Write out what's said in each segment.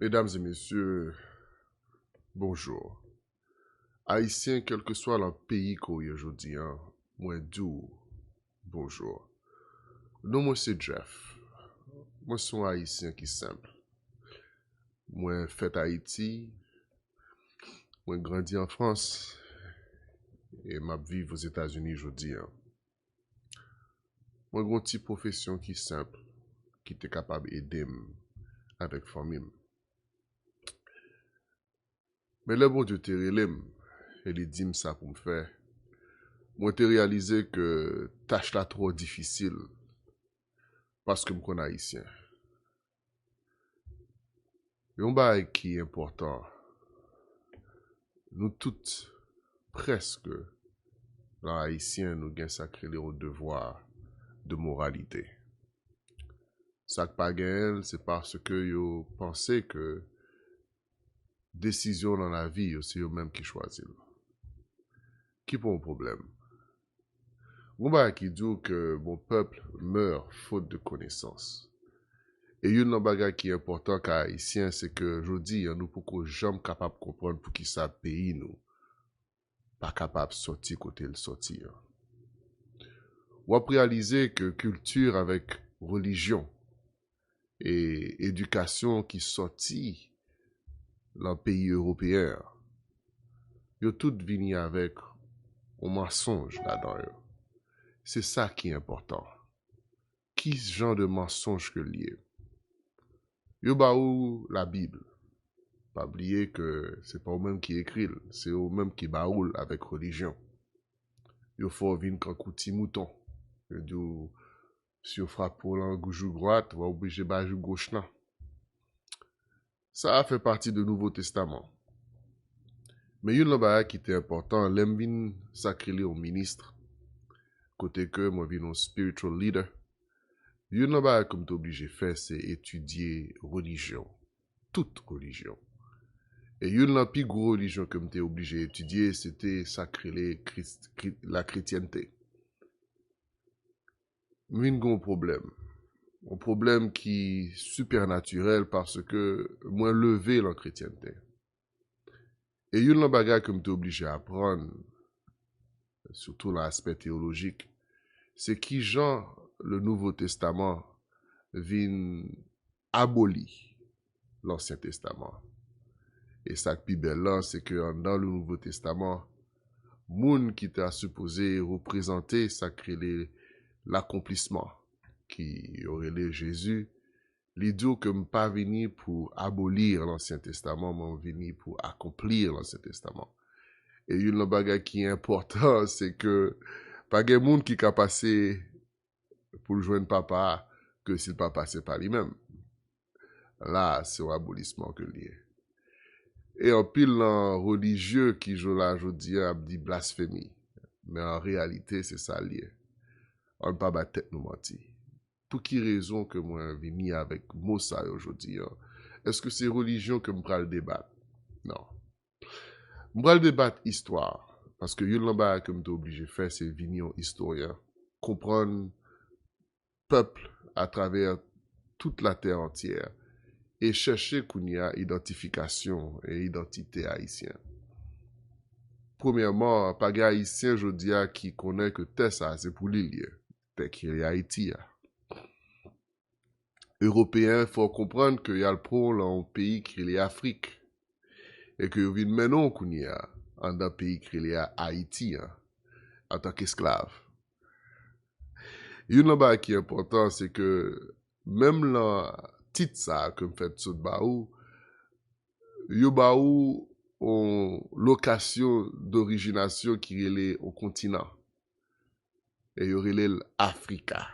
Mesdames et messieurs, bonjour. Haïtiens, quel que soit le pays qu'on y aujourd'hui, moi d'où, bonjour. Non, moi c'est Jeff. Moi suis un Haïtien qui simple. Moi fait Haïti, moi grandi en France et m'a vivre aux États-Unis aujourd'hui. Moi j'ai une petite profession qui simple, qui est capable d'aider avec famille. Mais le bon Dieu te relève et il dit ça pour me faire. Moi te réalisé que tâche là trop difficile parce que je suis haïtien. Yon bagay qui est important, nous toutes, presque, les haïtiens, nous gen sacré au devoir de moralité. Ça pas gen, c'est parce que yo pensez que décision dans la vie, c'est eux même qui choisissent. Qui pour un problème? Yon bagay qui dit que mon peuple meurt faute de connaissance. Et yon bagay qui est important qu'à haïtien, c'est que je dis, nous pouvons jamais capable de comprendre pour qui ça pays nous pas capable de sortir côté le sortir. Ou à réaliser que culture avec religion et éducation qui sortit dans le pays européen, yo tout vini avec un mensonge là-dedans. C'est ça qui est important. Qui genre de mensonge que lié? Yo ba ou la Bible. Pas oublier que c'est pas eux-mêmes qui écrit, c'est eux-mêmes qui baoul avec religion. Yo faut vin quand kouti mouton. Yo dit si on frappe pour l'angoujou droite, on va obliger bajou gauche là. Ça a fait partie du Nouveau Testament. Mais une chose qui était important, l'aime vin sacré au ministre, côté que moi vin un spiritual leader. Une chose comme tu obligé faire, c'est étudier religion, toute religion. Et une plus grosse religion que tu obligé d'étudier, c'était sacré la chrétienté. Mais il y a un problème. Un problème qui est supernaturel parce que moi levé la chrétienté. Et il y a une bagage que tu obligé à apprendre, surtout l'aspect théologique, c'est qui genre le Nouveau Testament vient abolir l'Ancien Testament. Et ça qui est belle c'est que dans le Nouveau Testament, moun qui t'a supposé représenter sacré l'accomplissement qui aurait les Jésus, les dit que je pas venu pour abolir l'Ancien Testament, mais venu pour accomplir l'Ancien Testament. Et une bagage qui est important, c'est que pas de monde qui a passé pour le joindre papa que s'il pas passé par lui-même. Là, c'est l'abolissement que lié. Et en pile religieux qui joue là, je dis, a dit blasphémie. Mais en réalité, c'est ça lié. On ne peut pas tête nous mentir. Pour qui raison que moi venu avec mot ça aujourd'hui? Est-ce que c'est religion que je le débattre? Non. Je le débattre histoire. Parce que une chose que je suis obligé de faire, c'est venir historien. Comprendre peuple à travers toute la terre entière. Et chercher qu'il y a identification et identité haïtienne. Premièrement, pas de haïtien, je dis, qui connaît que ça, c'est pour l'île. T'es qui est Haïti. Européen, il faut comprendre qu'il y a le pôle en pays qui est l'Afrique. Et que vous venez maintenant qu'on y a, en un pays qui est Haïti, en tant qu'esclave. Une chose qui est important, c'est que même la titre ça, comme fait sous baou, yo baou en location d'origination qui est au continent. Et yo relè l'Africa.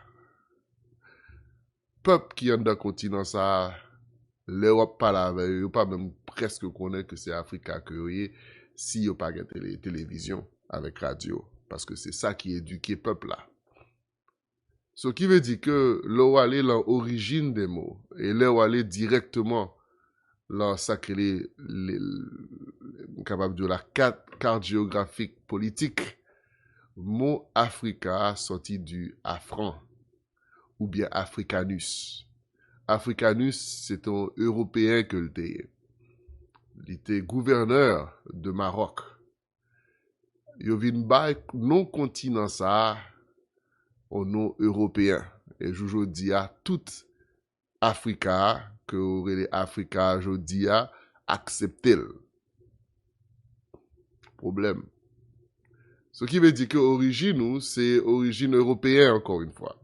Peuple qui est dans le continent, ça, l'Europe pas là, yo pas même presque connaît que c'est Africa que yo y si yo pas de télévision avec radio. Parce que c'est ça qui éduque le peuple là. Ce qui veut dire que l'on va aller dans l'origine des mots et l'on va aller directement dans sacré capable de la carte géographique politique. Mot Africa sorti du Afran ou bien Africanus. Africanus, c'est un Européen que l'était. Il était gouverneur de Maroc. Il vient bay non continent ça au nom européen. Et je dis à tout Africa, que aurait les Africa, je dis à accepter le problème. Ce qui veut dire que origine, c'est origine européenne, encore une fois.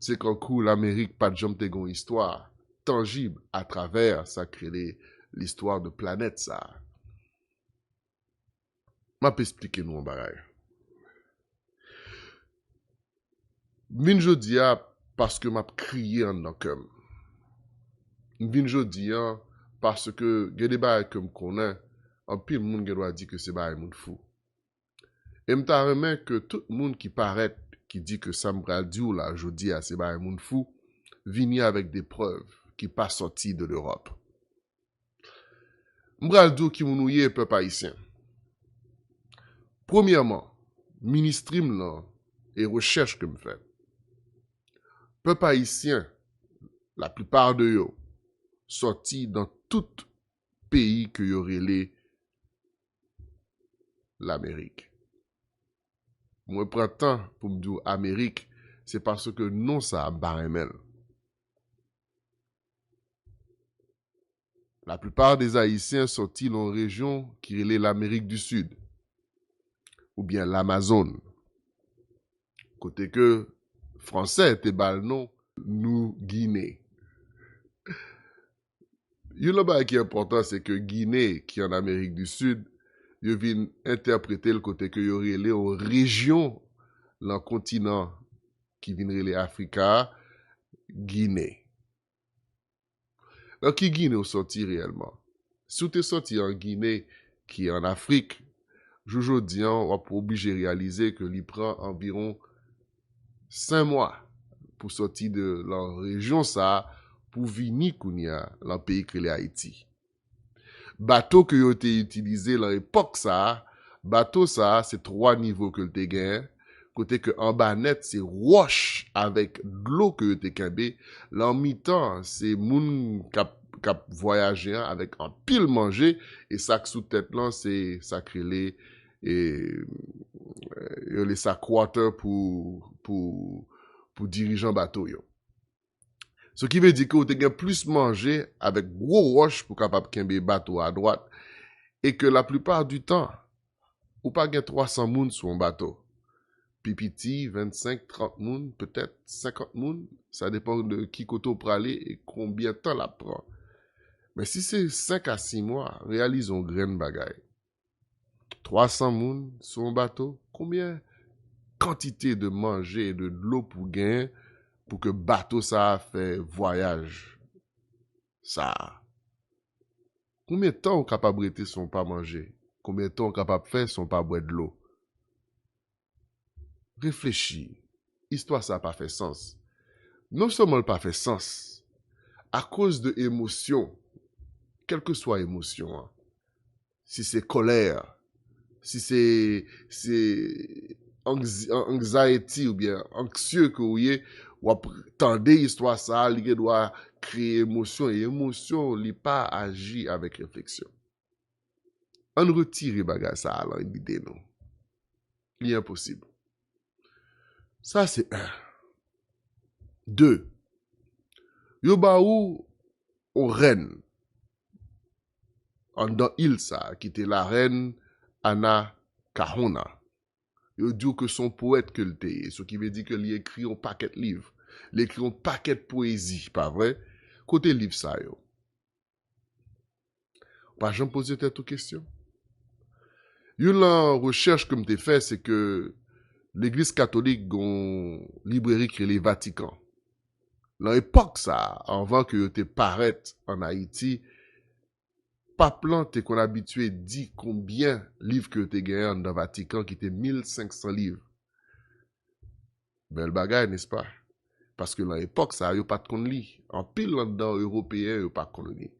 C'est qu'en coup, l'Amérique, pas de jambe une histoire tangible à travers ça crée l'histoire de planète, ça. M'a pas expliqué nous en bagaille. Vin jodi a parce que m'a crié en dans comme. Vin jodi a parce que il y a des bagailles comme connaît, en pile monde qui doit dire que c'est bagaille monde fou. Et m'ta remet que tout le monde qui paraît qui dit que ça m'bral dit ou là jodi a c'est bagaille monde fou, vini avec des preuves qui pas sorti de l'Europe. M'bral dit qui mounouye peuple haïtien. Premièrement, ministrim là et recherche que me fait. Peuple haïtien, la plupart de eux, sortis dans tout pays que y aurait l'Amérique. Moi, prends temps pour me dire Amérique, c'est parce que non ça baremel. La plupart des Haïtiens sortis dans une région qui est l'Amérique du Sud, ou bien l'Amazone. Côté que français était bal non, nous Guinée. Une chose qui est important, c'est que Guinée, qui est en Amérique du Sud, il vient interpréter le côté que y aurait les régions, le continent qui viendrait les Africa, Guinée. Donc, qui Guinée est sorti réellement? Si tu es sorti en Guinée, qui est en Afrique, Jojo Dian, on va obligé de réaliser que l'y prend environ 5 mois pour sortir de la région ça, pour venir dans le pays que les Haïti. Bateau que yo été utilisé dans l'époque ça, bateau ça, c'est 3 niveaux que te gagné. Côté que en bas net, c'est roche avec de l'eau que te kembe. Là en mi-temps, c'est moun kap voyager avec un pile manger et sac sous tête là, c'est sacré et les sac water pour dirigeant bateau yo. Ce qui veut dire que vous avez plus mangé avec gros roches pour capable kembe bateau à droite et que la plupart du temps, ou pas gen 300 moun sur un bateau. Pipiti, 25, 30 moun, peut-être 50 moun, ça dépend de qui koto pour aller et combien de temps la prend. Mais si c'est 5 à 6 mois, réalisons graine bagaille. 300 moun sur un bateau, combien quantité de manger et de l'eau pour gagner pour que bateau ça fait voyage ça. Combien de temps on capable rester sans pas manger? Combien de temps on capable faire sans pas boire de l'eau? Réfléchis. Histoire ça n'a pas fait sens. Non seulement pas fait sens, à cause de émotion, quelle que soit émotion, hein, si c'est colère, si c'est anxiety ou bien anxieux que vous voyez, ou attendez histoire ça, il doit créer émotion et émotion, il pas agir avec réflexion. On retire bagage ça à l'idée non. Il est impossible. Ça c'est 1. 2. Yo ba ou on reine en dans île ça qui était la reine Anna Kahuna. Yo dit que son poète que l'était, ce qui veut dire que lui écrit un paquet de livres, il écrit un paquet de poésie, pas vrai? Côté livre ça yo. Pas jamais poser cette question. Une recherche que m'te fait c'est que l'église catholique gon librairie qui est le Vatican. Dans l'époque ça, avant que yo te paraître en Haïti, Paplan te qu'on habitué dit combien livres que te gagné dans le Vatican qui était 1500 livres. Belle bagaille, n'est-ce pas? Parce que dans l'époque, ça, yo pas de kon li. En pile là-dedans, européen, yo pas de kon li.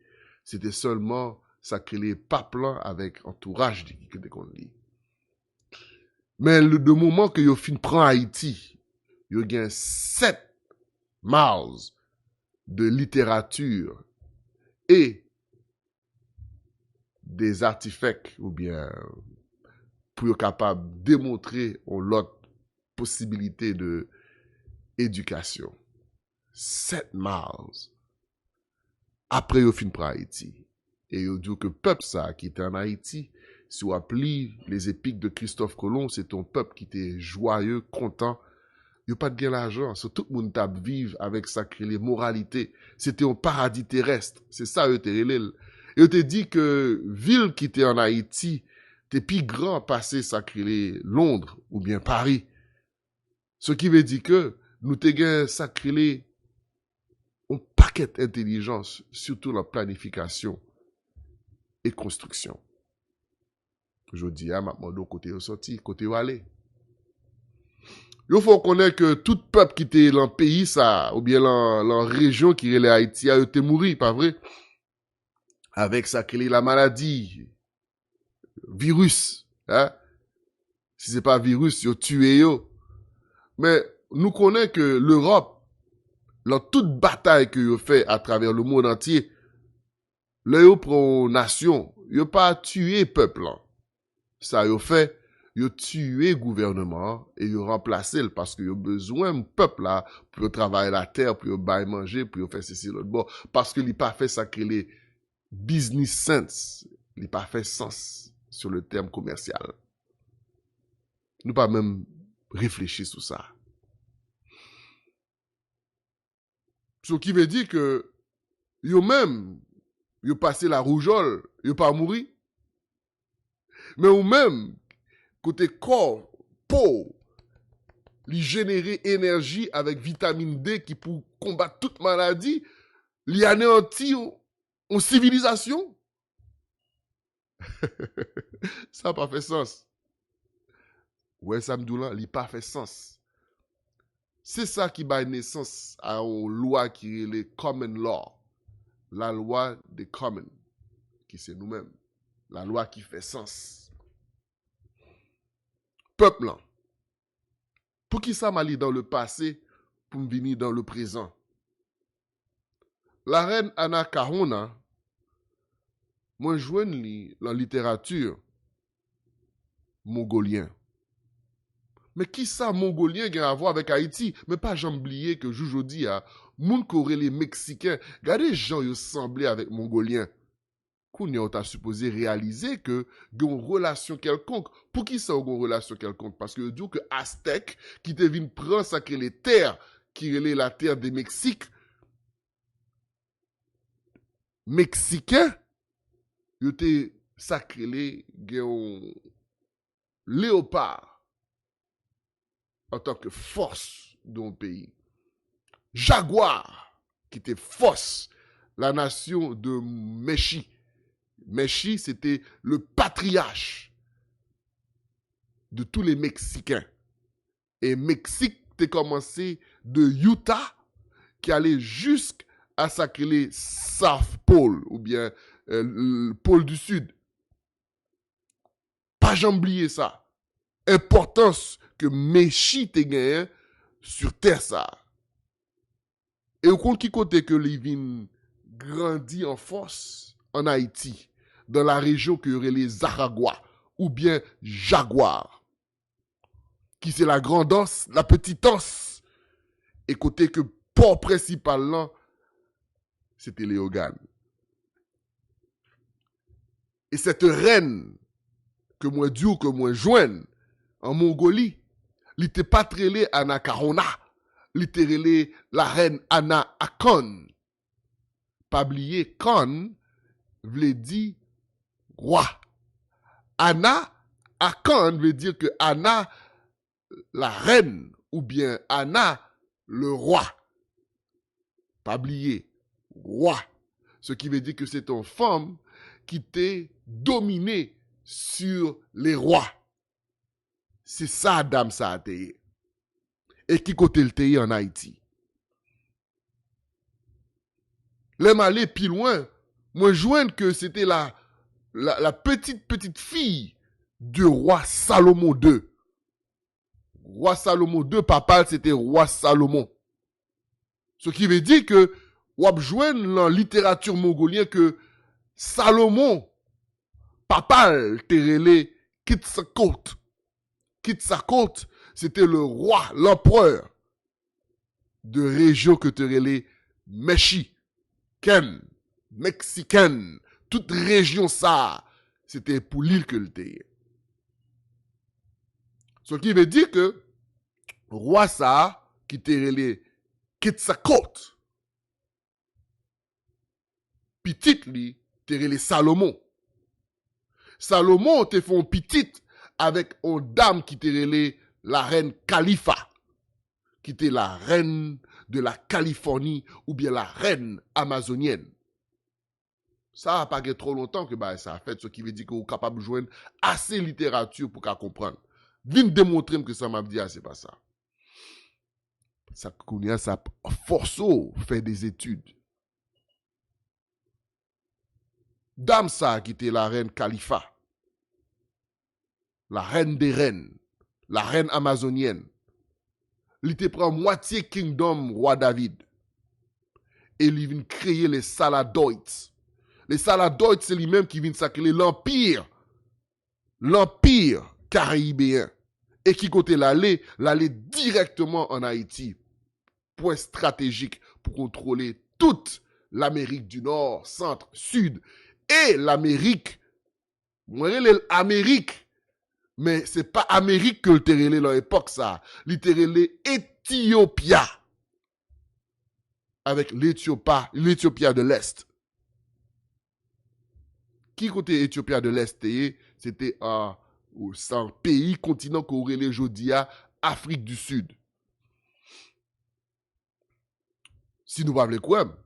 C'était seulement ça que les paplan avec entourage qui te kon li. Mais de moment que yo fin prend Haïti, yo gen 7 miles de littérature et des artefacts ou bien pour être capable de démontrer l'autre possibilité de éducation. 7 miles après au fin pour Haïti. Et il dit que le peuple ça qui était en Haïti, si on appelle les épiques de Christophe Colomb, c'est un peuple qui était joyeux, content. Il n'y a pas de gain l'argent. Tout le monde tape vivre avec sa moralité. C'était un paradis terrestre. C'est ça, il te dit que ville qui était en Haïti, t'es plus grand passé sacré Londres ou bien Paris. Ce qui veut dire que nous t'es sacré un paquet d'intelligence, surtout la planification et construction. Je dis, maintenant, de côté où sorti, côté où aller. Il faut connaître que tout peuple qui était dans le pays, ça, ou bien dans la région qui est Haïti, a été mouru, pas vrai? Avec ça, la maladie, virus, hein? Si c'est pas virus, yo tué yo. Mais nous connaissons que l'Europe, dans toute bataille que yo fait à travers le monde entier, le yo prend nation, yo pas tué peuple là. Ça yo fait, yo tué gouvernement et yo remplacé parce que yo besoin de peuple là pour travailler la terre, pour yo bailler manger, pour yo faire ceci l'autre bon parce que il pas fait ça que les business sense, il pas fait sens sur le terme commercial. Nous pas même réfléchir sur ça. Ce qui veut dire que yo même yo passé la rougeole, yo pas mouri. Mais ou même côté corps, peau, li générer énergie avec vitamine D qui pour combattre toute maladie, li anéantit en civilisation. Ça n'a pas fait sens. Ouais, ça me dit là, il n'a pas fait sens. C'est ça qui bat naissance à une loi qui est le common law. La loi des common, qui c'est nous-mêmes. La loi qui fait sens. Peuple là. Pour qui ça m'allie dans le passé pour me venir dans le présent? La reine Anna Kahuna, moi je joue la littérature mongolien. Mais qui ça mongolien a à voir avec Haïti? Mais pas j'oublier que aujourd'hui, moun koré les Mexicains, regardez les gens qui semblaient avec mongolien. Qu'on a supposé réaliser que une relation quelconque. Pour qui ça a une relation quelconque? Parce que dit que Aztèque, qui te vient prendre ça que les terres, qui est la terre des Mexiques, Mexicains, ils étaient sacrés un léopard en tant que force d'un pays. Jaguar, qui était force, la nation de Mechi. Mechi, c'était le patriarche de tous les Mexicains. Et Mexique a commencé de Utah, qui allait jusqu'à sacrer South Pole, ou bien le pôle du Sud. Pas j'oublier ça. Importance que Mechi te gagné sur terre ça. Et au compte qui côté que Livin grandit en force en Haïti, dans la région que les Aragua ou bien Jaguar, qui c'est la grande os, la petite os, et côté que port principal là, c'était Léogane. Et cette reine que moi Dieu que moi joigne en Mongolie, il n'était pas trélé Anna Kahuna, il était la reine Anna Akon. Pas oublier, Kon veut dire roi. Anna Akon veut dire que Anna, la reine, ou bien Anna, le roi. Pas oublier, roi. Ce qui veut dire que c'est une femme qui t'est dominée sur les rois. C'est ça, dame, ça a été. Et qui côté le pays en Haïti. L'aime aller plus loin, moi joigne que c'était la petite fille du roi Salomon II. Roi Salomon II, papa, c'était roi Salomon. Ce qui veut dire que ou joindre dans la littérature mongolienne que Salomon, papal, terrelé, Quetzalcoatl. Quetzalcoatl, c'était le roi, l'empereur de région que terrelé Mexicaine, mexicaine. Toute région ça, c'était pour l'île que le terre. Ce qui veut dire que roi ça, qui terrelé Quetzalcoatl, petit li, terrelé Salomon. Salomon te font petit avec une dame qui était la reine Khalifa, qui était la reine de la Californie ou bien la reine amazonienne. Ça n'a pas été trop longtemps que ça a fait, ce qui veut dire que vous êtes capable de joindre assez de littérature pour comprendre. Viens démontrer que ça m'a dit, c'est pas ça. Ça force faire des études. Dame ça qui était la reine Khalifa, la reine des reines, la reine amazonienne. Il te prend moitié kingdom roi David. Et il vient créer les Saladoites. Les Saladoites, c'est lui-même qui vient sacrer l'empire caribéen. Et qui côté l'aller directement en Haïti. Point stratégique pour contrôler toute l'Amérique du Nord, Centre, Sud et l'Amérique. Moi, l'Amérique. Mais c'est pas Amérique que le terrelé dans l'époque ça. Le terrelé Éthiopia. Avec l'Éthiopie de l'Est. Qui côté Éthiopie de l'Est, c'était un pays, continent qu'on relève aujourd'hui à Afrique du Sud. Si nous parlons quoi,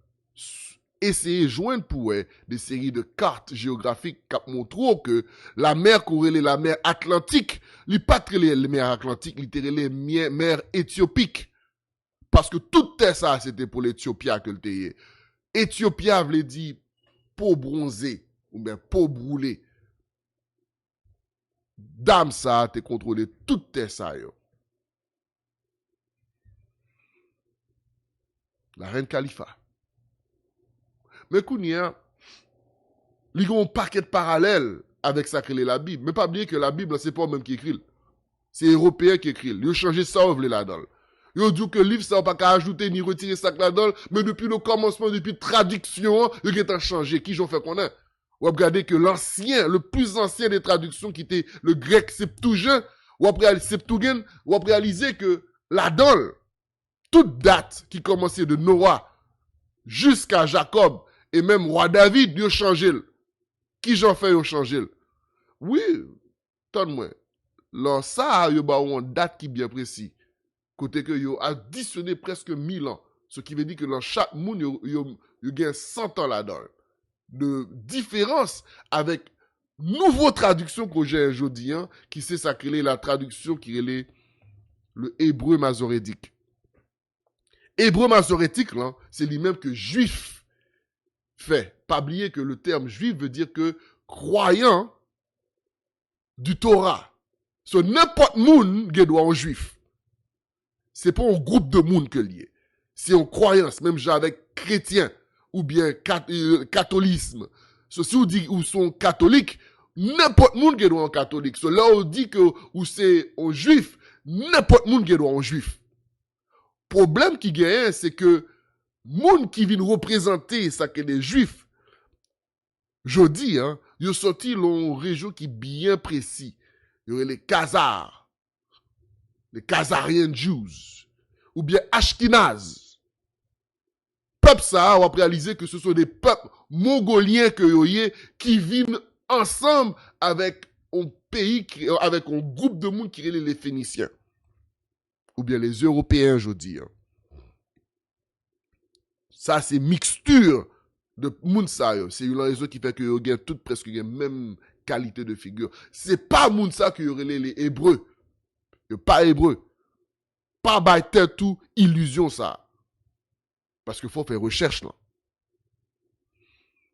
essayez de joindre pour des séries de cartes géographiques qui montrent que la mer qu'on relève la mer Atlantique, il n'est pas très la mer Atlantique, il est la mer Éthiopique. Parce que tout ça, c'était pour l'Éthiopie que le était. Éthiopie voulait dire peau bronzée ou bien peau brûlée. Dame ça, te contrôlé tout ça. Yo. La reine Khalifa. Mais Kounia, il y a un paquet de parallèles avec ça que la Bible. Mais pas oublier que la Bible, c'est pas même qui écrit. C'est Européen qui écrit. Ils ont changé ça, vous là-dedans. Ils ont dit que le livre, ça n'a pas qu'à ajouter ni retirer ça là-dedans. Mais depuis le commencement, depuis la traduction, ils ont changé. Qui j'en fait qu'on a? Ou regardez que l'ancien, le plus ancien des traductions qui était le grec Septuagint, ou après Septuagint, ou après réaliser que là-dedans, toute date qui commençait de Noah jusqu'à Jacob, et même roi David, ils ont changé. Qui j'en fait, ils ont changé. Oui, donne-moi. Là, ça, il y a une date qui est bien précise. Côté que yo additionné presque 1000 ans. Ce qui veut dire que dans chaque monde, yo gagne 100 ans là-dedans. De différence avec nouveau traduction que j'ai aujourd'hui, hein, qui c'est ça qui est la traduction qui est le hébreu masorétique. Hébreu masorétique, là, c'est lui-même que juif fait. Pas oublier que le terme juif veut dire que croyant du Torah. So n'importe monde qui doit en juif. C'est pas un groupe de monde que lié. C'est une croyance, même genre avec chrétien ou bien catholisme. So, si vous dites ou sont catholiques, n'importe monde qui doit en catholique. So, là on dit que ou c'est un juif, n'importe monde qui doit en juif. Problème qui gagne, c'est que monde qui vient représenter ça que les juifs, je dis, hein, ils sont sortis dans une région qui est bien précis. Il y aurait les Khazars, les Khazarian Jews, ou bien Ashkenaz. Peuple ça, on va réaliser que ce sont des peuples mongoliens qui vivent ensemble avec un pays, avec un groupe de monde qui est les Phéniciens. Ou bien les Européens, je dis. Hein. Ça, c'est mixture de monde ça. C'est une raison qui fait que vous avez toutes presque la même qualité de figure. C'est pas monde ça qui aurait les Hébreux. Pas Hébreux. Pas bâtir tout illusion ça. Parce qu'il faut faire recherche là.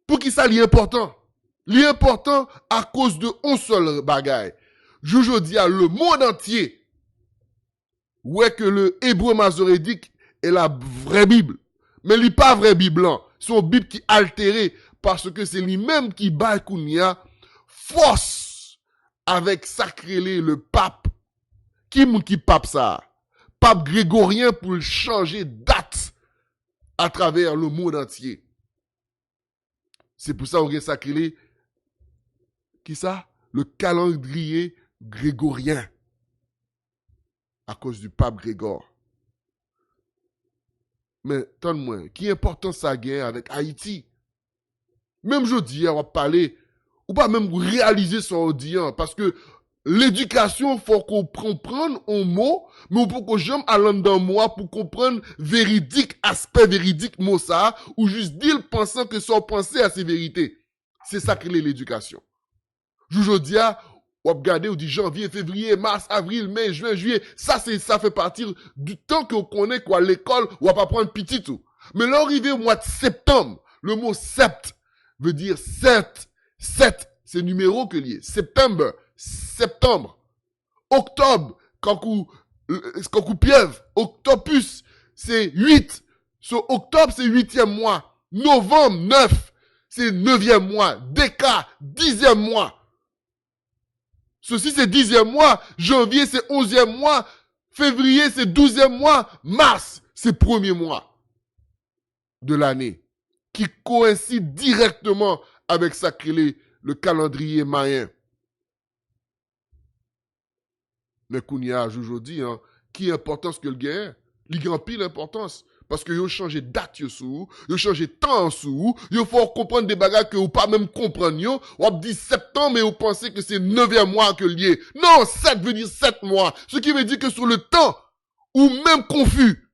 Pour qui ça l'est important? L'important à cause de un seul bagaille. Je dis à le monde entier. Ouais que le hébreu masorétique est la vraie Bible. Mais il pas vrai Bible blanc. Son Bible qui altéré parce que c'est lui-même qui bat Kounia force avec sacré le pape. Qui pape ça? Pape grégorien pour changer date à travers le monde entier. C'est pour ça qu'on a sacré qui ça? Le calendrier grégorien. À cause du pape Grégor. Mais, tente-moi, qui important sa guerre avec Haïti? Même je dis, on va parler, ou pas même réaliser son audience, parce que l'éducation, faut qu'on comprenne un mot, mais on peut que j'aime aller dans moi pour comprendre véridique, aspect véridique, mot ça, ou juste dire pensant que son pensée à ses vérités. C'est ça que l'éducation. Je dis, ou regarder, ou dit janvier, février, mars, avril, mai, juin, juillet, ça fait partie du temps qu'on connaît quoi l'école, ou pas prendre petit tout. Mais là, arrivé au mois de septembre, le mot sept veut dire sept. Sept, c'est numéro que lié. Septembre, septembre. Octobre, quand pieuvre, octopus, c'est 8. So, octobre, c'est 8e mois. Novembre, 9, c'est 9e mois. Déca, 10e mois. Ceci, c'est 10e mois. Janvier, c'est 11e mois. Février, c'est 12e mois. Mars, c'est 1er mois de l'année. Qui coïncide directement avec sacré le calendrier mayen. Mais Kounia, aujourd'hui, hein, qui est importance que le gain? Il gagne pile l'importance. Parce que yo changé date yo sous, yo changé temps sous, yo faut comprendre des bagages que ou pas même comprendre yo, ou dit septembre et vous pensez que c'est 9e mois que lié. Non, 7 veut dire 7 mois. Ce qui veut dire que sur le temps, ou même confus.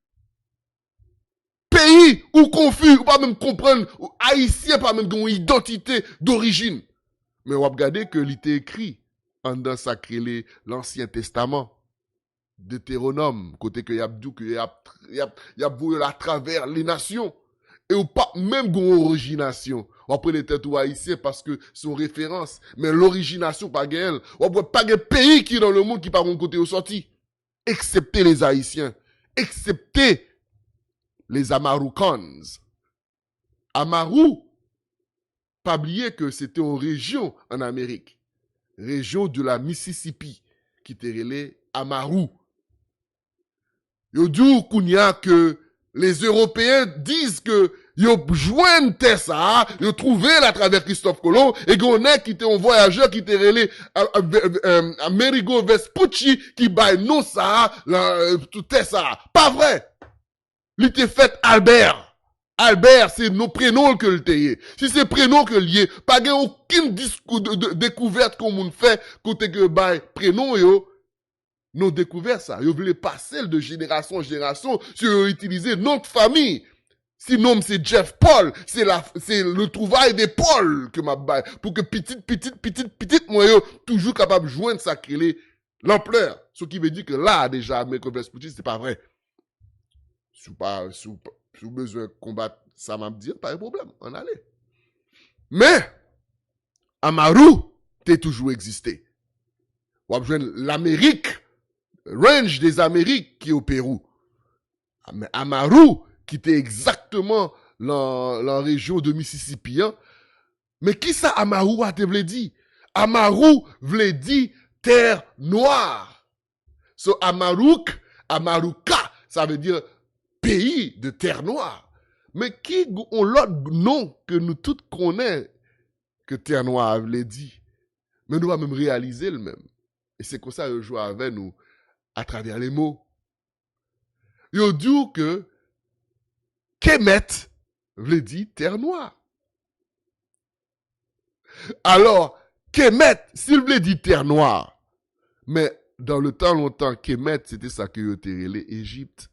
Pays ou confus, ou pas même comprendre, ou haïtien pas même une identité d'origine. Mais on va regarder que il était écrit dans sacré l'Ancien Testament. Deutéronome, côté que y a dit que y a voulu à travers les nations. Et ou pas même gon origination. On prend les têtes ou haïtiens parce que c'est une référence. Mais l'origination pas gagne. On voit pas de pays qui dans le monde qui par un côté au sorti. Excepté les haïtiens. Excepté les Amaroukans. Amaru, pas oublier que c'était une région en Amérique. Région de la Mississippi, qui était relée Amaru. Yo dit kounya que les Européens disent que yo joignent Tessa, yo trouvé à travers Christophe Colomb, et qu'on est qui était un voyageur qui était relé Amerigo Vespucci, qui baille non ça, tout Tessa. Pas vrai! Il était fait Albert. Albert, c'est nos prénoms que le taillé. Si c'est prénom que lié, pas de aucune découverte qu'on moun fait, côté que baille prénom yo, nous découvert ça. Ils voulaient passer de génération en génération sur utiliser notre famille. Sinon, c'est Jeff Paul. C'est le trouvaille des Paul que m'a baille. Pour que petite, moi, toujours capable de joindre ça, l'ampleur. Ce qui veut dire que là, déjà, mais que Vespucci, c'est pas vrai. Si vous besoin de combattre, ça m'a dit, pas de problème. On allait. Mais, Amaru, t'es toujours existé. On va joindre l'Amérique. Range des Amériques qui est au Pérou. Mais Amaru, qui était exactement la région de Mississippi. Hein? Mais qui ça Amaru a te vle dit? Amaru vle dit terre noire. So Amaruka, ça veut dire pays de terre noire. Mais qui ont l'autre nom que nous tous connaissons que terre noire vle dit? Mais nous va même réaliser le même. Et c'est comme ça que je joue avec nous. À travers les mots. Yo dit que Kemet veut dire terre noire. Alors, Kemet, s'il veut dire terre noire, mais dans le temps longtemps, Kemet, c'était ça que yo terrelé Égypte.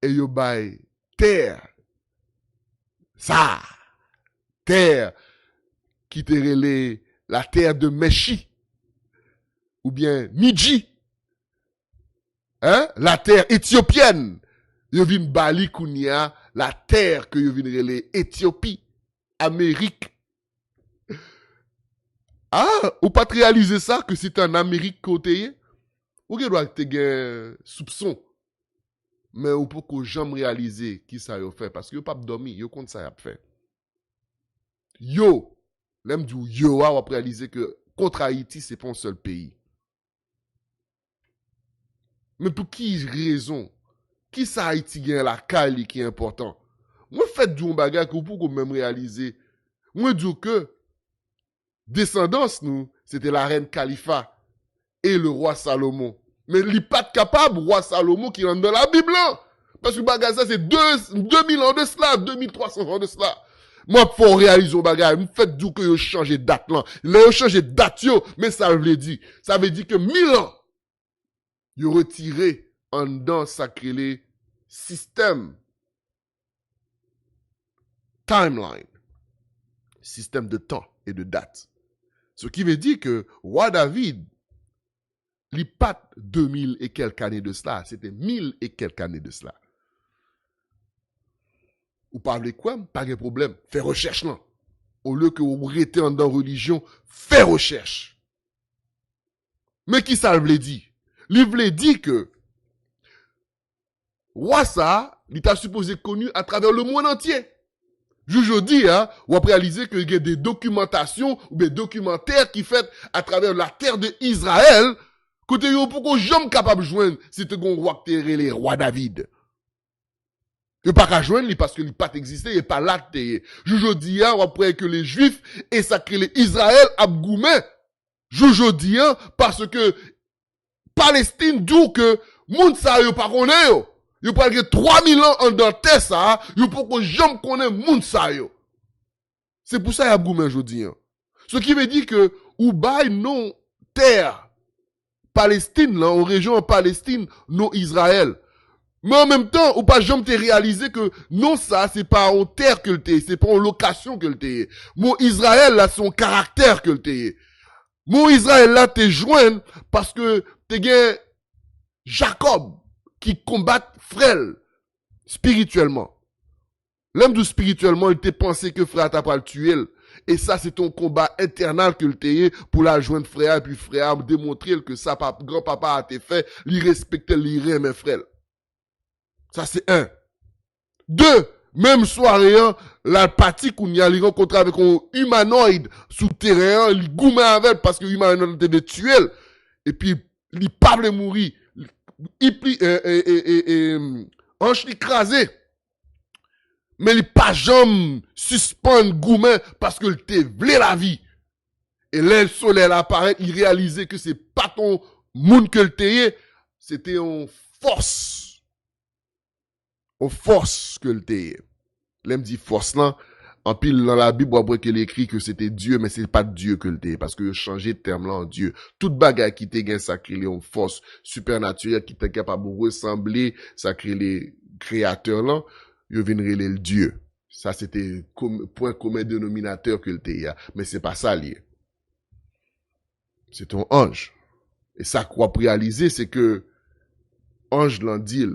Et yo bay terre. Ça. Terre qui terrelé la terre de Meshi. Ou bien Midji, hein? La terre éthiopienne. Yo vin Bali Kounia, la terre que yo vin relé Éthiopie, Amérique. Ah, ou pas réaliser ça que c'est en Amérique côté? Ou gen doit te gen soupçon? Mais ou pour que jamais réaliser qui ça yo fait parce que yo pas dormi, yo compte ça y a fait. Yo, l'aime du yo a réaliser que contre Haïti c'est pas un seul pays. Mais pour qui raison? Qui ça Haïti gagne la Cali qui est important? Moi fait du bagage que pour même réaliser. Moi dis que descendance nous, c'était la reine Khalifa et le roi Salomon. Mais il n'est pas capable, roi Salomon, qui rentre dans la Bible. Là. Parce que bagage ça, c'est 2000 ans de cela, 2300 ans de cela. Moi, faut réaliser au bagage. Vous faites du que vous changez de date là. Là, vous changez de date, mais ça veut dire. Ça veut dire que 1000 ans, vous retirez en dedans sacré système. Timeline. Système de temps et de date. Ce qui veut dire que roi David, il pas 2000 et quelques années de cela, c'était 1000 et quelques années de cela. Vous parlez quoi? Pas de problème. Fais recherche là. Au lieu que vous restez en dans religion, fais recherche. Mais qui ça veut dire? Il veut dire que roi ça, il t'a supposé connu à travers le monde entier. Je dis, hein, on a réalisé qu'il y a des documentations ou des documentaires qui fait à travers la terre d'Israël, côté yo pour qu'on jamais capable de joindre, c'est un roi qui les rois David. Il pas qu'à joindre parce que il pas existé, il pas là que je dis, hein, après que les Juifs et sacré les Israël abgoumé. Je dis, hein, parce que Palestine dit que moun sa yo pas connaît yo. Yo parle que 3000 ans en dans terre ça, yo pour que jamais connaît moun sa yo. C'est pour ça y a goumé jodi. Ce qui veut dire que ou bay non terre Palestine là, en région en Palestine, non Israël. Mais en même temps, ou pas jamais te réaliser que non ça c'est pas en terre que le t'es, c'est pas en location que le t'es. Mon Israël là son caractère que le t'es. Mon Israël là t'es joint parce que t'es gain Jacob qui combat frère spirituellement. L'homme du spirituellement, il t'a pensé que frère t'a pas le tuer. Et ça, c'est ton combat internal que le t'ayé pour la joindre frère, et puis frère, démontrer que ça, grand-papa a été fait, il respectait les mes frères. Ça, c'est un. Deux, même soirée, la partie qu'on y a, il rencontre avec un humanoïde souterrain, il goûte avec parce que l'humanoïde était de tuer. Et puis, il parle de mourir. Il plie, hanche écrasé. Mais il pas jamais suspend gourmet parce que te vle la vie. Et là, le soleil apparaît, il réalisait que c'est pas ton monde que le t'ayé, c'était une force. Une force que le t'ayé. L'aime dit force là, en pile dans la Bible, après qu'il écrit que c'était Dieu, mais c'est pas Dieu que le t'ayé, parce que changé de terme là en Dieu. Toute bagaille qui t'est gain sacré les une force supernaturelle qui t'est capable de ressembler sacré les créateurs là. Yo vin relé le Dieu. Ça, c'était point commun dénominateur que le TIA. Mais c'est pas ça, lié. C'est ton ange. Et ça, quoi réaliser, c'est que, ange l'en dit,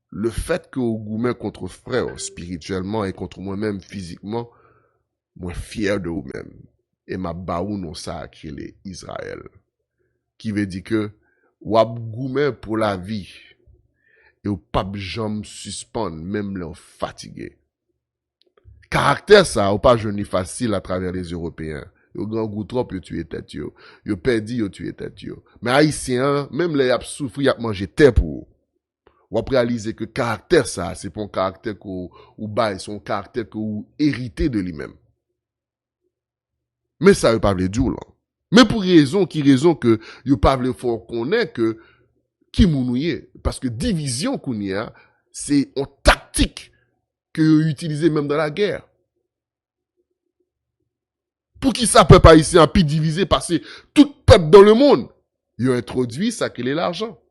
le fait que vous goumez contre frère, spirituellement et contre moi-même, physiquement, moi, fier de vous-même. Et ma baou non ça, qui est Israël. Qui veut dire que, wap goumé pour la vie. Et ou pas jamais suspendre, même les fatigués. Caractère ça, ou pas jeune facile à travers les Européens. Yo grand goût trop, yo tué tête yo. Yo perdu, yo tué tête yo. Mais Haïtiens, même les yap souffri, yap mangé terre pour. Ou après réaliser que caractère ça, c'est pas un caractère ou bail, c'est un caractère que ou hérité de lui-même. Mais ça, yo pas vle djou, là. Mais pour raison que yo pas vle faut connaître que qui mounouye, parce que division qu'on y a, c'est une tactique que utilisée même dans la guerre. Pour qui ça peut pas ici un pays divisé parce que tout peuple dans le monde, il a introduit ça qu'est l'argent.